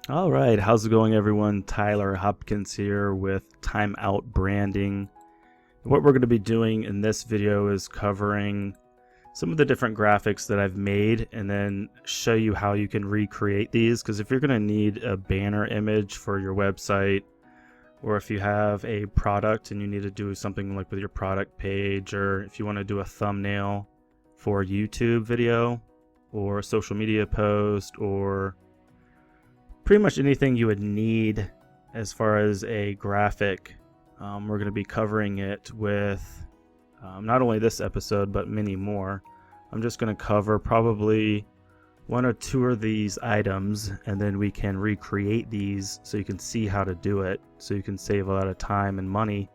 All right, how's it going, everyone? Tyler Hopkins here with TimeOut Branding. What we're going to be doing in this video is covering some of the different graphics that I've made and then show you how you can recreate these, because if you're going to need a banner image for your website, or if you have a product and you need to do something like with your product page, or if you want to do a thumbnail for a YouTube video or a social media post, or pretty much anything you would need as far as a graphic, we're going to be covering it with not only this episode but many more. I'm just going to cover probably one or two of these items, and then we can recreate these so you can see how to do it, so you can save a lot of time and money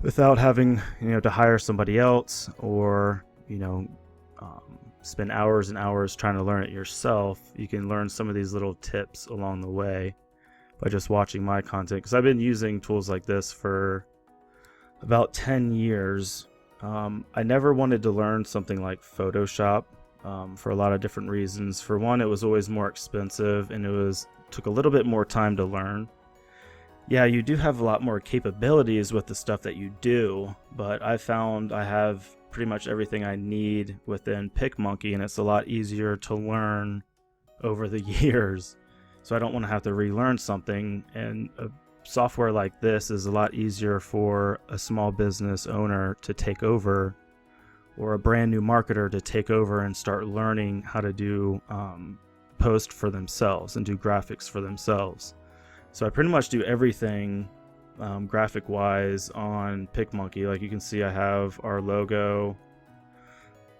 without having to hire somebody else, or spend hours and hours trying to learn it yourself. You can learn some of these little tips along the way by just watching my content, because I've been using tools like this for about 10 years. I never wanted to learn something like Photoshop for a lot of different reasons. For one, it was always more expensive, and took a little bit more time to learn. Yeah, you do have a lot more capabilities with the stuff that you do, but I found I have pretty much everything I need within PicMonkey, and it's a lot easier to learn over the years. So I don't want to have to relearn something, and a software like this is a lot easier for a small business owner to take over, or a brand new marketer to take over and start learning how to do post for themselves and do graphics for themselves. So I pretty much do everything graphic wise on PicMonkey. Like you can see, I have our logo,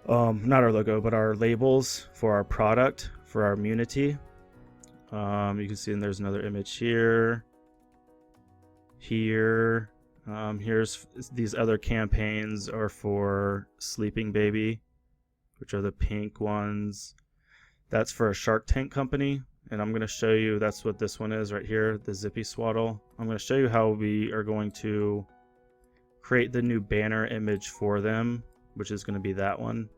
not our logo, but our labels for our product, for our immunity. You can see, and there's another image here. Here's these other campaigns are for Sleeping Baby, which are the pink ones. That's for a Shark Tank company, and I'm going to show you, that's what this one is right here, the Zippy Swaddle. I'm going to show you how we are going to create the new banner image for them, which is going to be that one.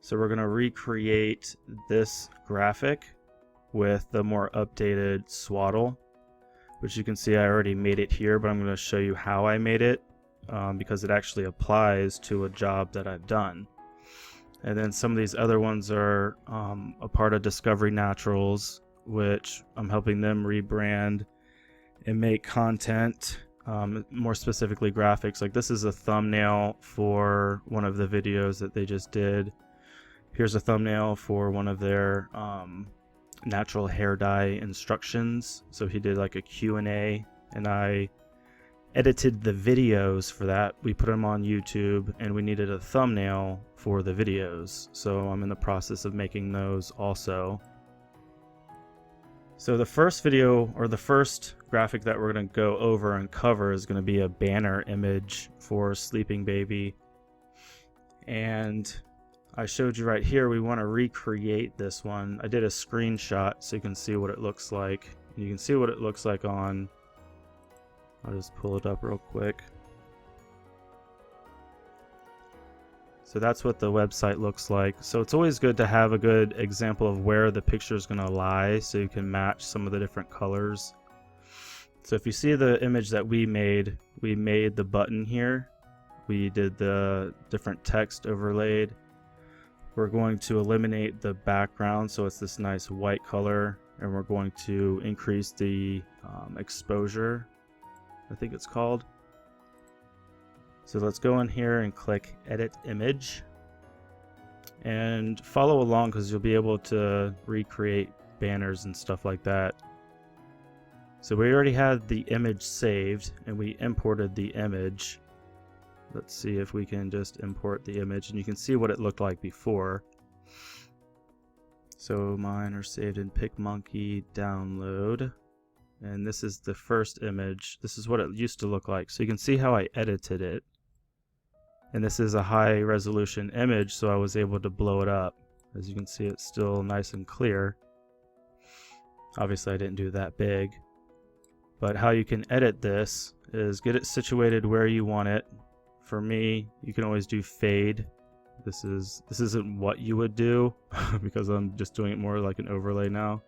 So we're going to recreate this graphic with the more updated swaddle, which you can see I already made it here, but I'm going to show you how I made it because it actually applies to a job that I've done. And then some of these other ones are a part of Discovery Naturals, which I'm helping them rebrand and make content, more specifically graphics. Like this is a thumbnail for one of the videos that they just did. Here's a thumbnail for one of their natural hair dye instructions. So he did like a Q&A, and I edited the videos for that. We put them on YouTube, and we needed a thumbnail for the videos, so I'm in the process of making those also. So the first video, or the first graphic that we're going to go over and cover, is going to be a banner image for Sleeping Baby. And I showed you right here, we want to recreate this one. I did a screenshot so you can see what it looks like. And you can see what it looks like on, I'll just pull it up real quick. So that's what the website looks like. So it's always good to have a good example of where the picture is going to lie, so you can match some of the different colors. So if you see the image that we made the button here. We did the different text overlaid. We're going to eliminate the background, so it's this nice white color, and we're going to increase the exposure, I think it's called. So let's go in here and click Edit Image, and follow along, because you'll be able to recreate banners and stuff like that. So we already had the image saved, and we imported the image. Let's see if we can just import the image, and you can see what it looked like before. So mine are saved in PicMonkey download, and this is the first image. This is what it used to look like. So you can see how I edited it. And this is a high resolution image, so I was able to blow it up. As you can see, it's still nice and clear. Obviously I didn't do that big. But how you can edit this is get it situated where you want it. For me, you can always do fade. This isn't what you would do because I'm just doing it more like an overlay now.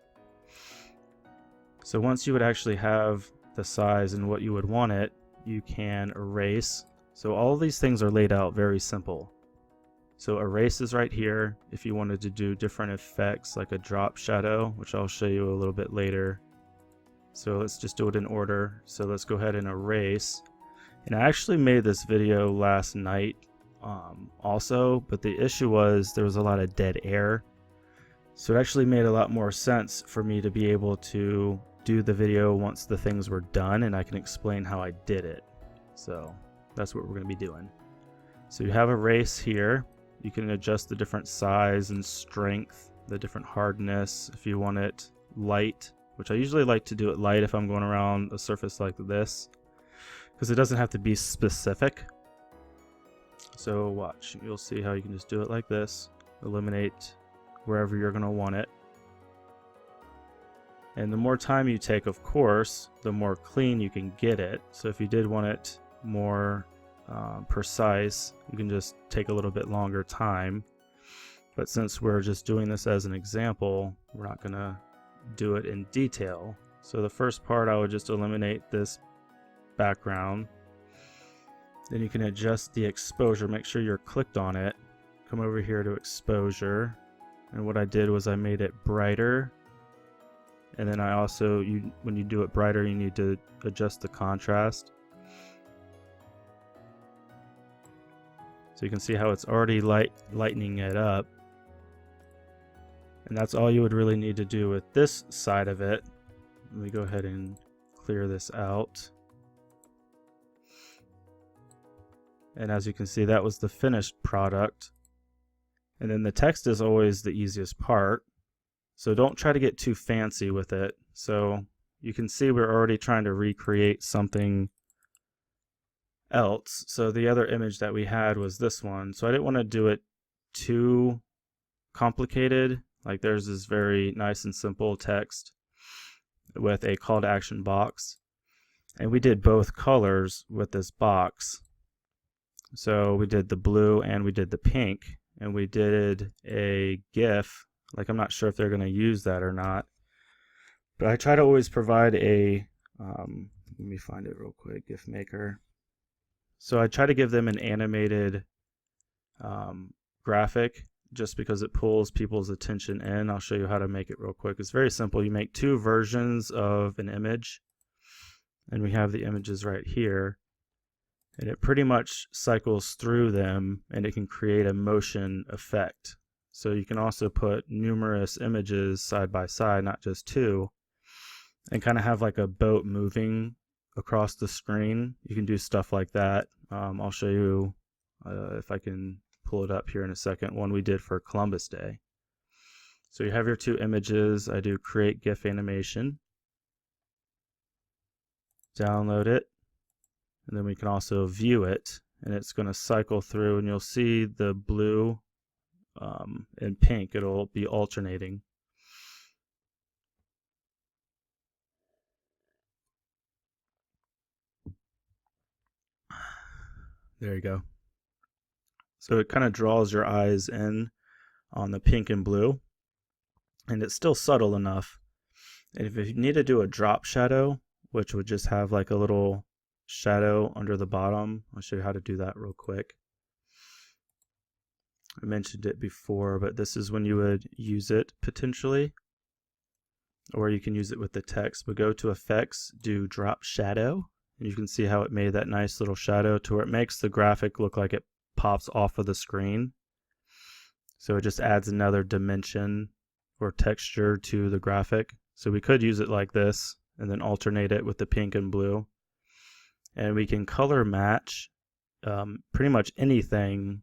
So once you would actually have the size and what you would want it, you can erase. So all of these things are laid out very simple. So erase is right here if you wanted to do different effects like a drop shadow, which I'll show you a little bit later. So let's just do it in order. So let's go ahead and erase. And I actually made this video last night also, but the issue was there was a lot of dead air. So it actually made a lot more sense for me to be able to do the video once the things were done and I can explain how I did it. So that's what we're going to be doing. So you have erase here. You can adjust the different size and strength, the different hardness if you want it light, which I usually like to do it light if I'm going around a surface like this, because it doesn't have to be specific. So watch, you'll see how you can just do it like this, eliminate wherever you're going to want it. And the more time you take, of course, the more clean you can get it. So if you did want it more precise, you can just take a little bit longer time. But since we're just doing this as an example, we're not going to do it in detail. So the first part, I would just eliminate this background. Then you can adjust the exposure. Make sure you're clicked on it. Come over here to exposure. And what I did was I made it brighter. And then I also, when you do it brighter, you need to adjust the contrast. So you can see how it's already lightening it up. And that's all you would really need to do with this side of it. Let me go ahead and clear this out. And as you can see, that was the finished product. And then the text is always the easiest part. So don't try to get too fancy with it. So you can see we're already trying to recreate something else. So the other image that we had was this one. So I didn't want to do it too complicated. Like there's this very nice and simple text with a call to action box. And we did both colors with this box. So we did the blue and we did the pink. And we did a GIF. Like I'm not sure if they're going to use that or not. But I try to always provide a, let me find it real quick, GIF maker. So I try to give them an animated graphic just because it pulls people's attention in. I'll show you how to make it real quick. It's very simple. You make two versions of an image. And we have the images right here. And it pretty much cycles through them and it can create a motion effect. So you can also put numerous images side by side, not just two, and kind of have like a boat moving across the screen. You can do stuff like that. I'll show you if I can pull it up here in a second, one we did for Columbus Day. So you have your two images. I do create GIF animation, download it, and then we can also view it, and it's going to cycle through, and you'll see the blue and pink. It'll be alternating. There you go. So it kind of draws your eyes in on the pink and blue, and it's still subtle enough. And if you need to do a drop shadow, which would just have like a little shadow under the bottom, I'll show you how to do that real quick. I mentioned it before, but this is when you would use it potentially, or you can use it with the text. But go to effects, do drop shadow, and you can see how it made that nice little shadow to where it makes the graphic look like it pops off of the screen. So it just adds another dimension or texture to the graphic. So we could use it like this and then alternate it with the pink and blue. And we can color match pretty much anything,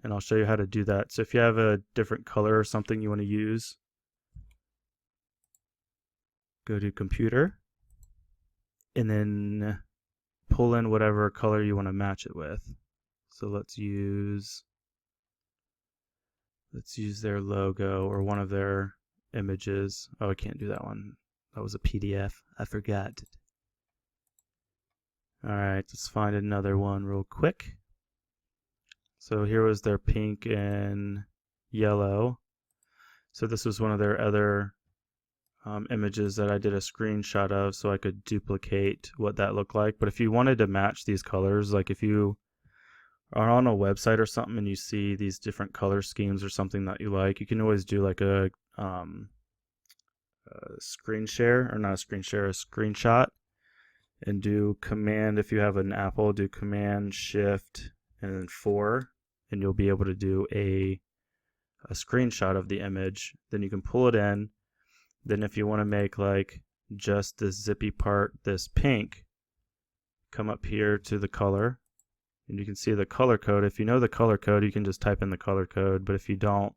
and I'll show you how to do that. So if you have a different color or something you want to use, go to computer and then pull in whatever color you want to match it with. So let's use their logo or one of their images. Oh, I can't do that one. That was a PDF. I forgot. All right, let's find another one real quick. So here was their pink and yellow. So this was one of their other images that I did a screenshot of so I could duplicate what that looked like. But if you wanted to match these colors, like if you are on a website or something and you see these different color schemes or something that you like, you can always do like a screen share, or not a screen share, a screenshot, and do command, if you have an Apple, do command shift and then 4, and you'll be able to do a screenshot of the image. Then you can pull it in. Then if you want to make like just this zippy part, this pink, come up here to the color, and you can see the color code. If you know the color code, you can just type in the color code, but if you don't,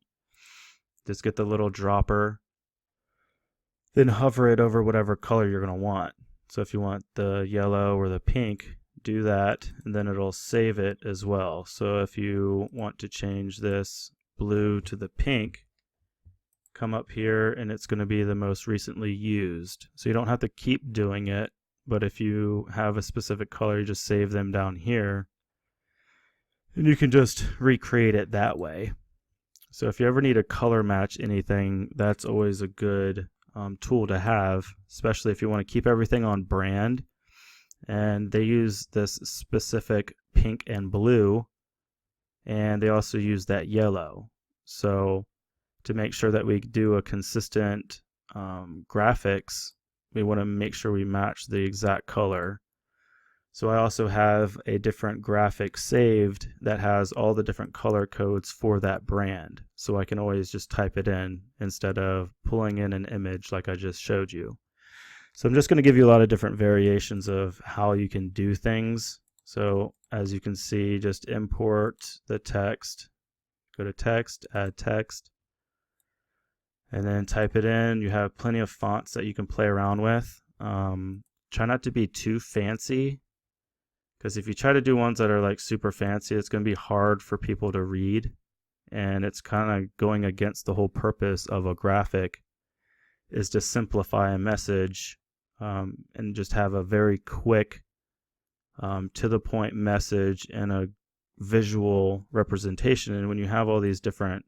just get the little dropper, then hover it over whatever color you're going to want. So if you want the yellow or the pink, do that, and then it'll save it as well. So if you want to change this blue to the pink, come up here and it's going to be the most recently used. So you don't have to keep doing it, but if you have a specific color, you just save them down here and you can just recreate it that way. So if you ever need to color match anything, that's always a good tool to have, especially if you want to keep everything on brand. And they use this specific pink and blue, and they also use that yellow. So to make sure that we do a consistent graphics, we want to make sure we match the exact color. So I also have a different graphic saved that has all the different color codes for that brand. So I can always just type it in instead of pulling in an image like I just showed you. So I'm just going to give you a lot of different variations of how you can do things. So as you can see, just import the text, go to text, add text, and then type it in. You have plenty of fonts that you can play around with. Try not to be too fancy, because if you try to do ones that are like super fancy, it's going to be hard for people to read, and it's kind of going against the whole purpose of a graphic, is to simplify a message and just have a very quick to the point message and a visual representation. And when you have all these different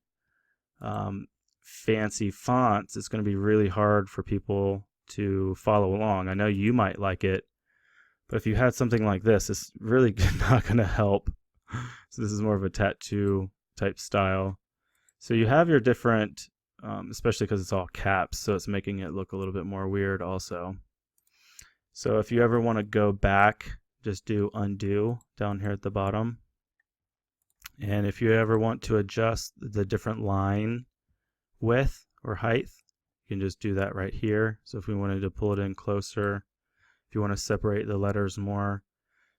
fancy fonts, it's going to be really hard for people to follow along. I know you might like it, but if you had something like this, it's really not going to help. So this is more of a tattoo type style. So you have your different, especially because it's all caps, so it's making it look a little bit more weird also. So if you ever want to go back, just do undo down here at the bottom. And if you ever want to adjust the different line width or height, you can just do that right here. So if we wanted to pull it in closer, if you want to separate the letters more.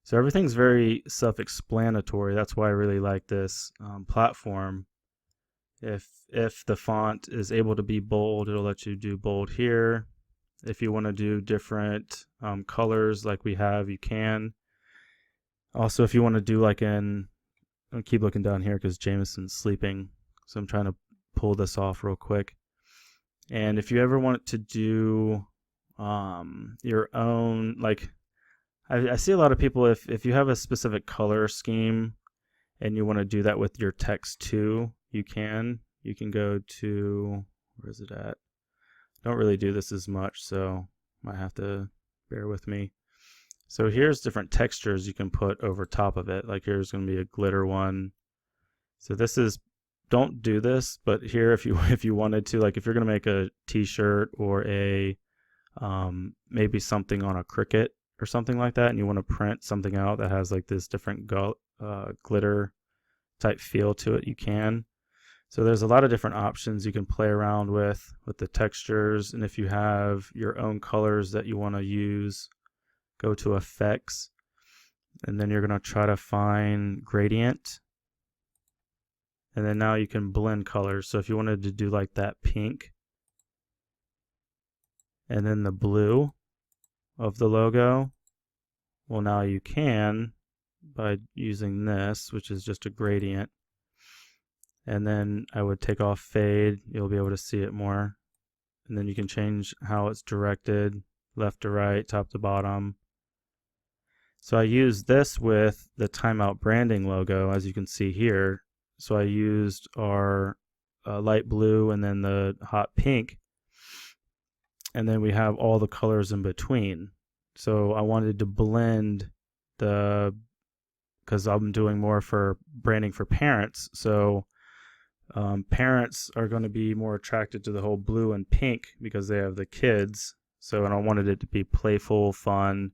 So everything's very self-explanatory. That's why I really like this platform. If the font is able to be bold, it'll let you do bold here. If you want to do different colors like we have, you can. Also, if you want to do like I'll keep looking down here because Jameson's sleeping, so I'm trying to pull this off real quick. And if you ever want to do your own, like I see a lot of people, if you have a specific color scheme and you want to do that with your text too, you can go to, where is it at? I don't really do this as much, so might have to bear with me. So here's different textures you can put over top of it. Like here's going to be a glitter one. So this is, don't do this, but here if you wanted to, like if you're going to make a t-shirt or a maybe something on a Cricut or something like that, and you want to print something out that has like this different glitter type feel to it, you can. So there's a lot of different options you can play around with the textures. And if you have your own colors that you want to use, go to effects, and then you're going to try to find gradient. And then now you can blend colors. So if you wanted to do like that pink and then the blue of the logo, well, now you can by using this, which is just a gradient. And then I would take off fade. You'll be able to see it more. And then you can change how it's directed, left to right, top to bottom. So I used this with the TimeOutBranding logo, as you can see here. So I used our light blue and then the hot pink. and then we have all the colors in between. So I wanted to blend because I'm doing more for branding for parents. So parents are going to be more attracted to the whole blue and pink because they have the kids. So, and I wanted it to be playful, fun.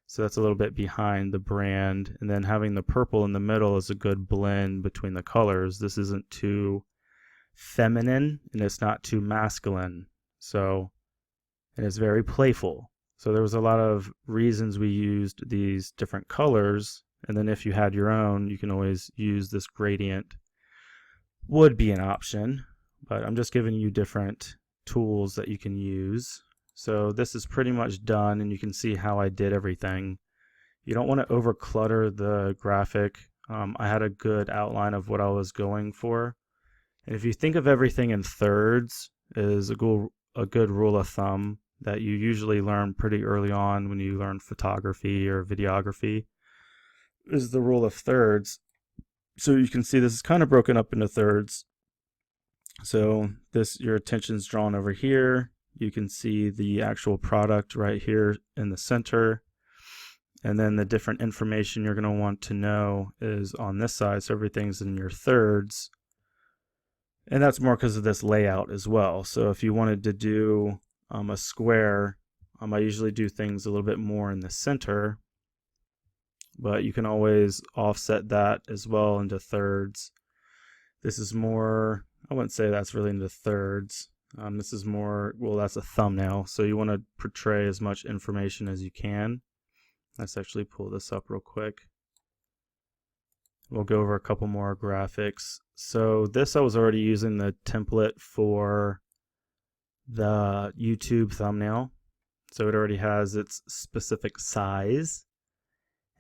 So that's a little bit behind the brand. And then having the purple in the middle is a good blend between the colors. This isn't too feminine and it's not too masculine. So, and it's very playful. So there was a lot of reasons we used these different colors. And then if you had your own, you can always use this gradient. Would be an option, but I'm just giving you different tools that you can use. So this is pretty much done, and you can see how I did everything. You don't want to over clutter the graphic. I had a good outline of what I was going for. And if you think of everything in thirds is a good rule of thumb that you usually learn pretty early on when you learn photography or videography, is the rule of thirds. So you can see this is kind of broken up into thirds. So your attention's drawn over here. You can see the actual product right here in the center. And then the different information you're going to want to know is on this side. So everything's in your thirds. And that's more because of this layout as well. So if you wanted to do a square, I usually do things a little bit more in the center. But you can always offset that as well into thirds. This is more, I wouldn't say that's really into thirds. This is more, well, that's a thumbnail. So you want to portray as much information as you can. Let's actually pull this up real quick. We'll go over a couple more graphics. So this, I was already using the template for the YouTube thumbnail. So it already has its specific size.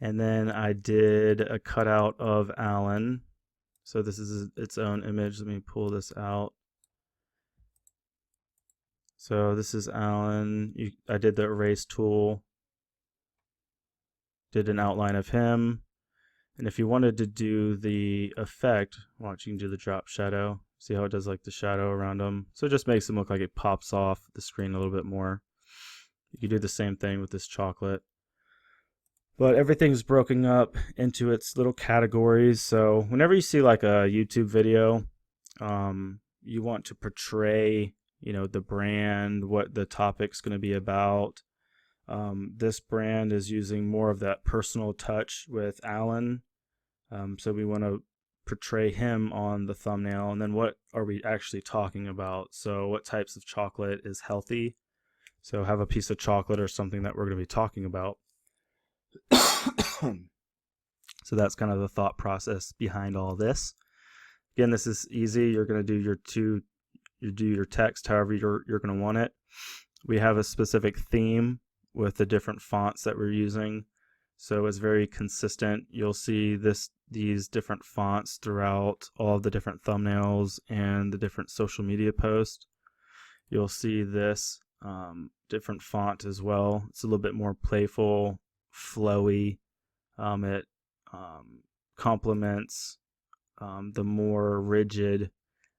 And then I did a cutout of Alan. So this is its own image. Let me pull this out. So this is Alan. I did the erase tool. Did an outline of him. And if you wanted to do the effect, watch, you can do the drop shadow. See how it does like the shadow around him. So it just makes him look like it pops off the screen a little bit more. You can do the same thing with this chocolate. But everything's broken up into its little categories. So whenever you see like a YouTube video, you want to portray, the brand, what the topic's going to be about. This brand is using more of that personal touch with Alan. So we want to portray him on the thumbnail. And then what are we actually talking about? So what types of chocolate is healthy? So have a piece of chocolate or something that we're going to be talking about. So that's kind of the thought process behind all this. Again, this is easy. You're going to do your text however you're going to want it. We have a specific theme with the different fonts that we're using, so it's very consistent. You'll see these different fonts throughout all of the different thumbnails and the different social media posts. You'll see this different font as well. It's a little bit more playful, flowy. It complements the more rigid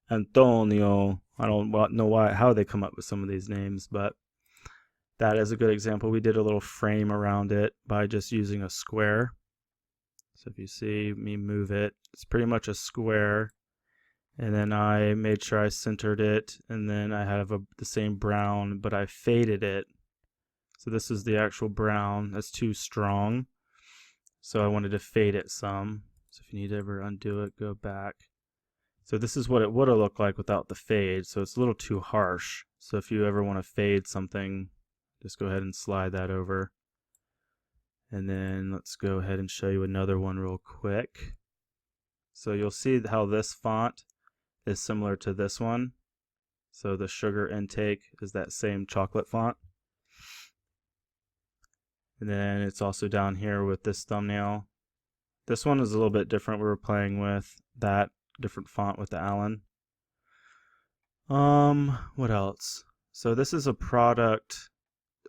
Antonio. I don't know how they come up with some of these names, but that is a good example. We did a little frame around it by just using a square. So if you see me move it, it's pretty much a square. And then I made sure I centered it, and then I have the same brown, but I faded it. So this is the actual brown. That's too strong. So I wanted to fade it some. So if you need to ever undo it, go back. So this is what it would have looked like without the fade. So it's a little too harsh. So if you ever want to fade something, just go ahead and slide that over. And then let's go ahead and show you another one real quick. So you'll see how this font is similar to this one. So the sugar intake is that same chocolate font. And then it's also down here with this thumbnail. This one is a little bit different. We were playing with that different font with the Allen. What else? So this is a product,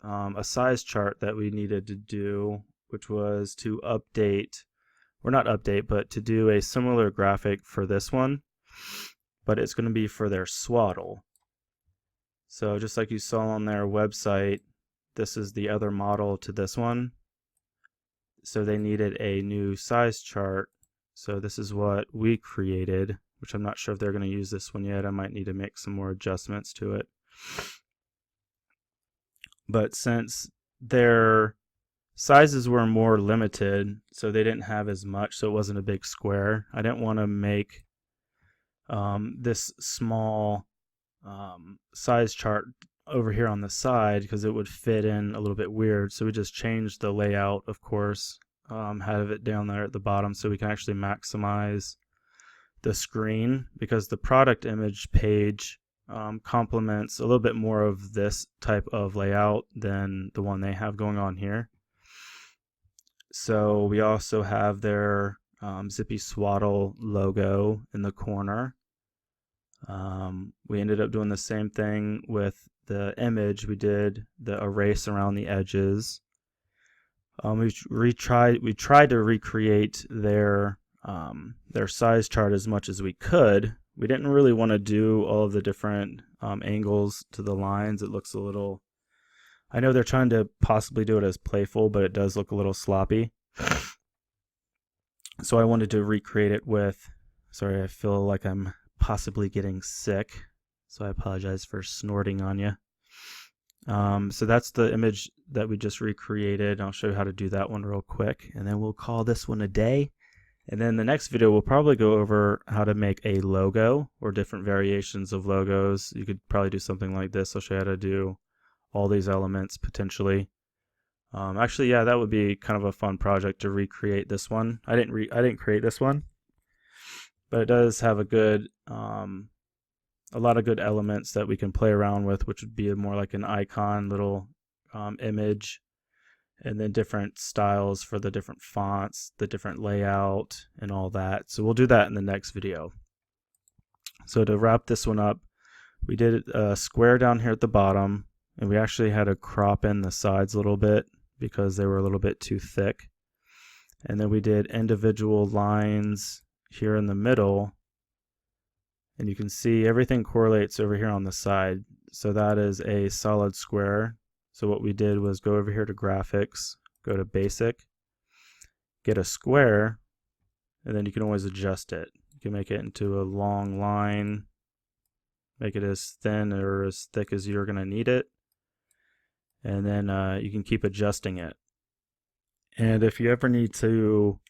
a size chart that we needed to do, which was to update, or not update, but to do a similar graphic for this one, but it's going to be for their swaddle. So just like you saw on their website, this is the other model to this one. So they needed a new size chart. So this is what we created, which I'm not sure if they're going to use this one yet. I might need to make some more adjustments to it. But since their sizes were more limited, so they didn't have as much, so it wasn't a big square, I didn't want to make this small size chart over here on the side because it would fit in a little bit weird. So we just changed the layout, of course, have it down there at the bottom so we can actually maximize the screen, because the product image page complements a little bit more of this type of layout than the one they have going on here. So we also have their Zippy Swaddle logo in the corner. We ended up doing the same thing with the image. We did the erase around the edges. We tried to recreate their size chart as much as we could. We didn't really want to do all of the different angles to the lines. It looks a little, I know they're trying to possibly do it as playful, but it does look a little sloppy. So I wanted to recreate it with, sorry, I feel like I'm possibly getting sick, so I apologize for snorting on you. So that's the image that we just recreated. I'll show you how to do that one real quick, and then we'll call this one a day. And then the next video we'll probably go over how to make a logo or different variations of logos. You could probably do something like this. I'll show you how to do all these elements potentially. Actually, yeah, that would be kind of a fun project to recreate this one. I didn't create this one, but it does have a good a lot of good elements that we can play around with, which would be more like an icon little image, and then different styles for the different fonts, the different layout, and all that. So we'll do that in the next video. So to wrap this one up, we did a square down here at the bottom, and we actually had to crop in the sides a little bit because they were a little bit too thick. And then we did individual lines here in the middle, and you can see everything correlates over here on the side. So that is a solid square. So what we did was go over here to graphics, go to basic, get a square, and then you can always adjust it. You can make it into a long line, make it as thin or as thick as you're going to need it, and then you can keep adjusting it. And if you ever need to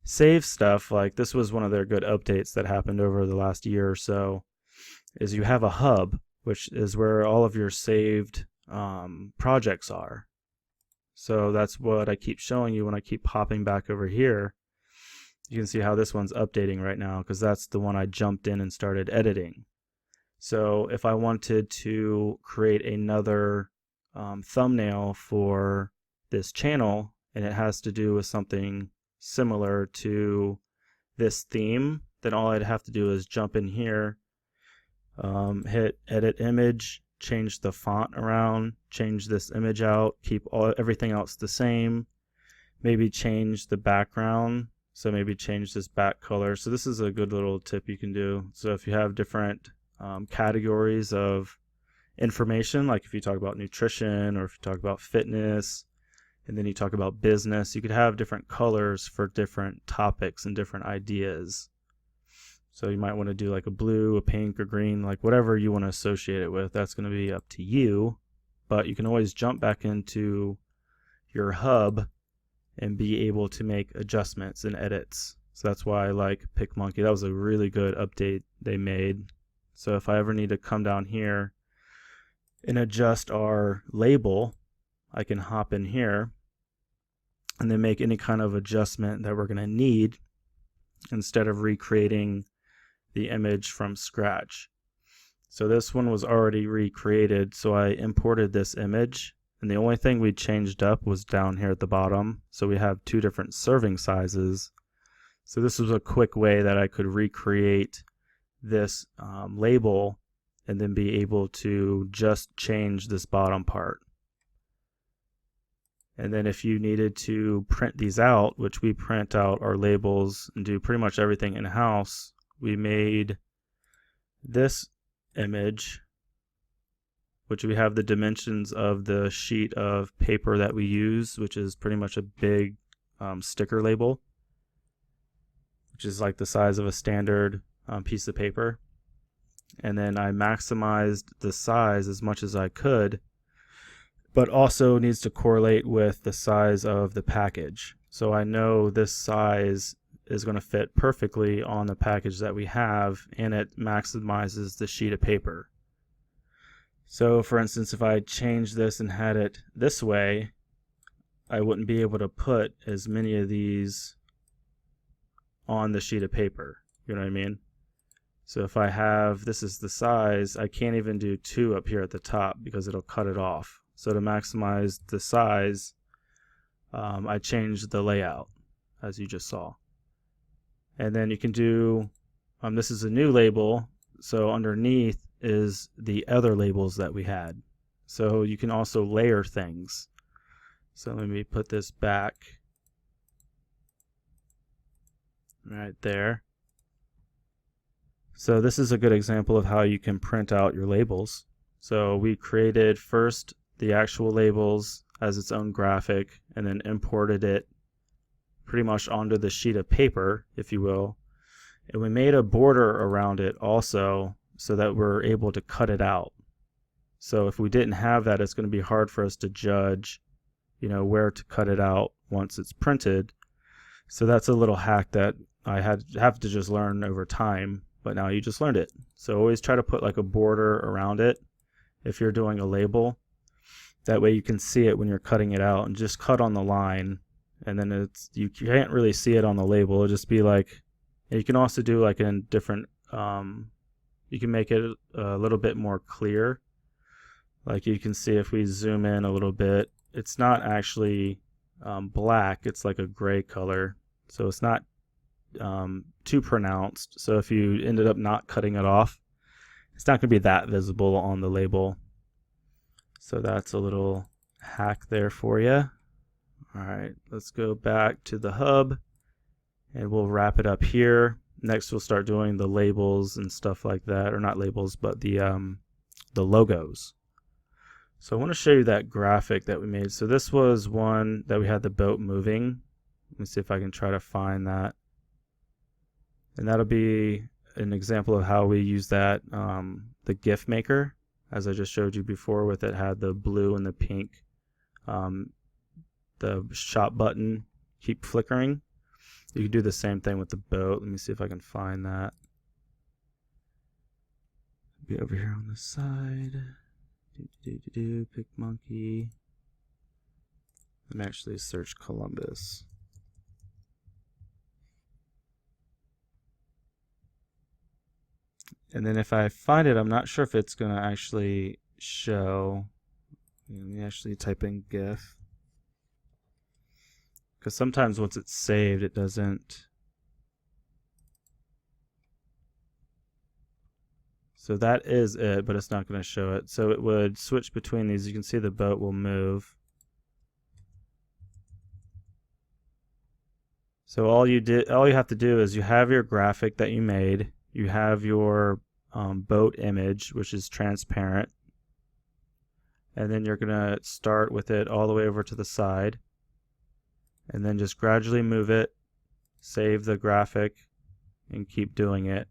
save stuff, like this was one of their good updates that happened over the last year or so, is you have a hub, which is where all of your saved projects are. So that's what I keep showing you when I keep popping back over here. You can see how this one's updating right now because that's the one I jumped in and started editing. So if I wanted to create another thumbnail for this channel, and it has to do with something similar to this theme, then all I'd have to do is jump in here, hit edit image, change the font around, change this image out, keep everything else the same, maybe change the background, so maybe change this back color. So this is a good little tip you can do. So if you have different categories of information, like if you talk about nutrition or if you talk about fitness, and then you talk about business, you could have different colors for different topics and different ideas. So you might want to do like a blue, a pink, or green, like whatever you want to associate it with. That's going to be up to you, but you can always jump back into your hub and be able to make adjustments and edits. So that's why I like PicMonkey. That was a really good update they made. So if I ever need to come down here and adjust our label, I can hop in here and then make any kind of adjustment that we're going to need instead of recreating the image from scratch. So this one was already recreated, so I imported this image, and the only thing we changed up was down here at the bottom. So we have two different serving sizes. So this was a quick way that I could recreate this label and then be able to just change this bottom part. And then if you needed to print these out, which we print out our labels and do pretty much everything in-house, we made this image which we have the dimensions of the sheet of paper that we use, which is pretty much a big sticker label, which is like the size of a standard piece of paper. And then I maximized the size as much as I could, but also needs to correlate with the size of the package. So I know this size is going to fit perfectly on the package that we have, and it maximizes the sheet of paper. So for instance, if I change this and had it this way, I wouldn't be able to put as many of these on the sheet of paper. You know what I mean? So if I have, this is the size, I can't even do 2 up here at the top because it'll cut it off. So to maximize the size, I changed the layout, as you just saw. And then you can do, this is a new label, so underneath is the other labels that we had. So you can also layer things. So let me put this back right there. So this is a good example of how you can print out your labels. So we created first the actual labels as its own graphic, and then imported it pretty much onto the sheet of paper, if you will. And we made a border around it also so that we're able to cut it out. So if we didn't have that, it's going to be hard for us to judge, where to cut it out once it's printed. So that's a little hack that I have to just learn over time, but now you just learned it. So always try to put like a border around it if you're doing a label. That way you can see it when you're cutting it out, and just cut on the line, and then you can't really see it on the label. It'll just be like, you can also do like in different, you can make it a little bit more clear. Like you can see if we zoom in a little bit, it's not actually black, it's like a gray color. So it's not too pronounced. So if you ended up not cutting it off, it's not going to be that visible on the label. So that's a little hack there for you. All right, let's go back to the hub and we'll wrap it up here. Next we'll start doing the labels and stuff like that, or not labels, but the logos. So I want to show you that graphic that we made. So this was one that we had the boat moving. Let me see if I can try to find that. And that'll be an example of how we use that, the GIF maker, as I just showed you before, with it had the blue and the pink, the shop button keep flickering. You can do the same thing with the boat. Let me see if I can find that. Be over here on the side. Pick monkey. Let me actually search Columbus. And then if I find it, I'm not sure if it's going to actually show. Let me actually type in GIF. Because sometimes once it's saved, it doesn't. So that is it, but it's not going to show it. So it would switch between these. You can see the boat will move. So all you have to do is you have your graphic that you made. You have your boat image, which is transparent. And then you're going to start with it all the way over to the side. And then just gradually move it, save the graphic, and keep doing it.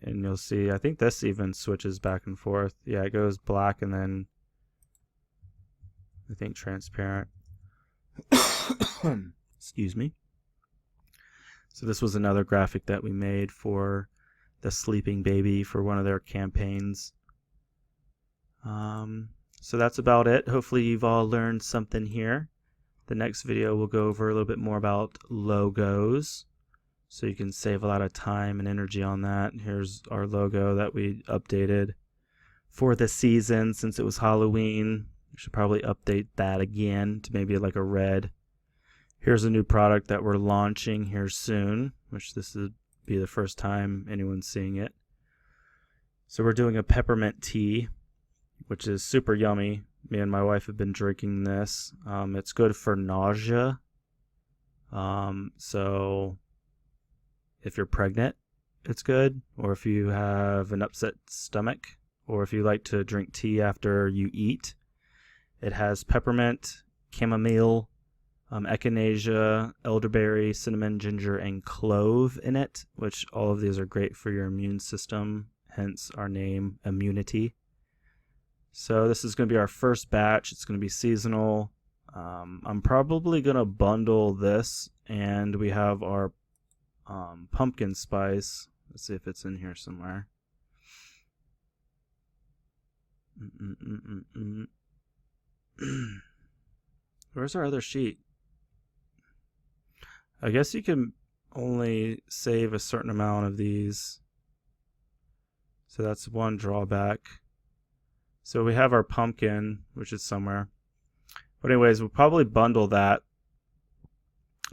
And you'll see, I think this even switches back and forth. Yeah, it goes black and then I think transparent. Excuse me. So this was another graphic that we made for the sleeping baby for one of their campaigns. So that's about it. Hopefully you've all learned something here. The next video will go over a little bit more about logos, so you can save a lot of time and energy on that. Here's our logo that we updated for the season. Since it was Halloween, we should probably update that again to maybe like a red. Here's a new product that we're launching here soon, which this would be the first time anyone's seeing it. So we're doing a peppermint tea, which is super yummy. Me and my wife have been drinking this. It's good for nausea. So if you're pregnant, it's good. Or if you have an upset stomach or if you like to drink tea after you eat. It has peppermint, chamomile, echinacea, elderberry, cinnamon, ginger, and clove in it, which all of these are great for your immune system, hence our name, Immunity. So this is going to be our first batch. It's going to be seasonal. I'm probably going to bundle this, and we have our pumpkin spice. Let's see if it's in here somewhere. Where's our other sheet? I guess you can only save a certain amount of these. So that's one drawback. So we have our pumpkin, which is somewhere. But anyways, we'll probably bundle that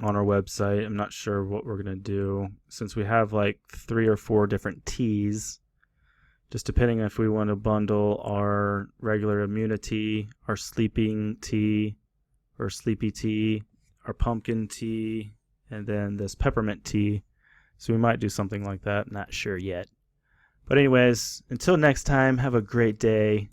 on our website. I'm not sure what we're going to do since we have like 3 or 4 different teas. Just depending if we want to bundle our regular immunity, our sleeping tea, or sleepy tea, our pumpkin tea, and then this peppermint tea. So we might do something like that. Not sure yet. But anyways, until next time, have a great day.